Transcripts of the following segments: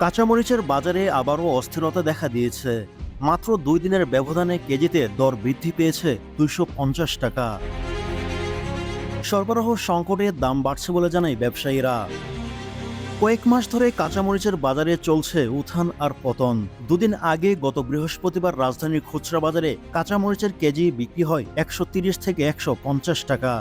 কাঁচামরিচের বাজারে আবারও অস্থিরতা দেখা দিয়েছে। মাত্র 2 দিনের ব্যবধানে কেজিতে দর বৃদ্ধি পেয়েছে 250 টাকা। সরবরাহ সংকটে দাম বাড়ছে বলে জানায় ব্যবসায়ীরা। কয়েক মাস ধরে কাঁচামরিচের বাজারে চলছে উত্থান আর পতন। দুদিন আগে গত বৃহস্পতিবার রাজধানীর খুচরা বাজারে কাঁচামরিচের কেজি বিক্রি হয় 130 থেকে 150 টাকা।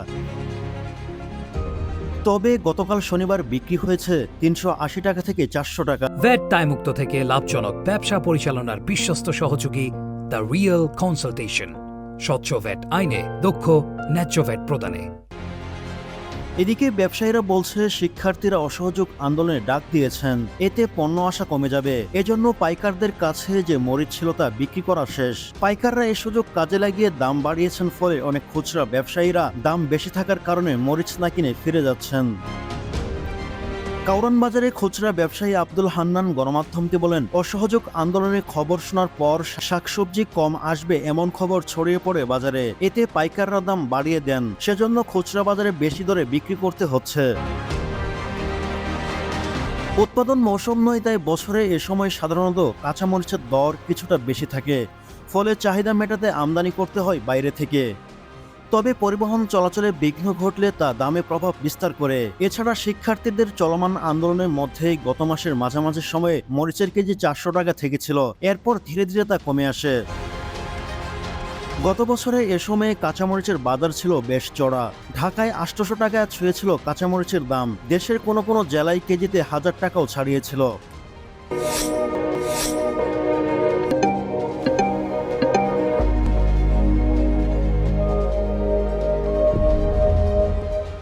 তবে গতকাল শনিবার বিক্রি হয়েছে 380 টাকা থেকে 400 টাকা। ভ্যাট দায়মুক্ত থেকে লাভজনক ব্যবসা পরিচালনার বিশ্বস্ত সহযোগী দ্য রিয়েল কনসালটেশন, স্বচ্ছ ভ্যাট আইনে দক্ষ ন্যায্য ভ্যাট প্রদানে। এদিকে ব্যবসায়ীরা বলছে শিক্ষার্থীরা অসহযোগ আন্দোলনে ডাক দিয়েছেন, এতে পণ্য আসা কমে যাবে। এজন্য পাইকারদের কাছে যে মরিচ ছিল তা বিক্রি করা শেষ। পাইকাররা এই সুযোগ কাজে লাগিয়ে দাম বাড়িয়েছেন, ফলে অনেক খুচরা ব্যবসায়ীরা দাম বেশি থাকার কারণে মরিচ না কিনে ফিরে যাচ্ছেন। কাউরান বাজারে খুচরা ব্যবসায়ী আব্দুল হান্নান গণমাধ্যমকে বলেন, অসহযোগ আন্দোলনের খবর শোনার পর শাকসবজি কম আসবে এমন খবর ছড়িয়ে পড়ে বাজারে। এতে পাইকাররা দাম বাড়িয়ে দেন, সেজন্য খুচরা বাজারে বেশি দরে বিক্রি করতে হচ্ছে। উৎপাদন মৌসুম নয়, তাই বছরে এ সময় সাধারণত কাঁচামরিচের দর কিছুটা বেশি থাকে, ফলে চাহিদা মেটাতে আমদানি করতে হয় বাইরে থেকে। তবে পরিবহন চলাচলে বিঘ্ন ঘটলে তা দামে প্রভাব বিস্তার করে। এছাড়া শিক্ষার্থীদের চলমান আন্দোলনের মধ্যেই গত মাসের মাঝামাঝি সময়ে মরিচের কেজি 400 টাকা থেকেছিল, এরপর ধীরে ধীরে তা কমে আসে। গত বছরে এ সময়ে কাঁচামরিচের বাজার ছিল বেশ চড়া। ঢাকায় 800 টাকায় ছুঁয়েছিল কাঁচামরিচের দাম। দেশের কোনো কোনো জেলায় কেজিতে 1000 টাকাও ছাড়িয়েছিল।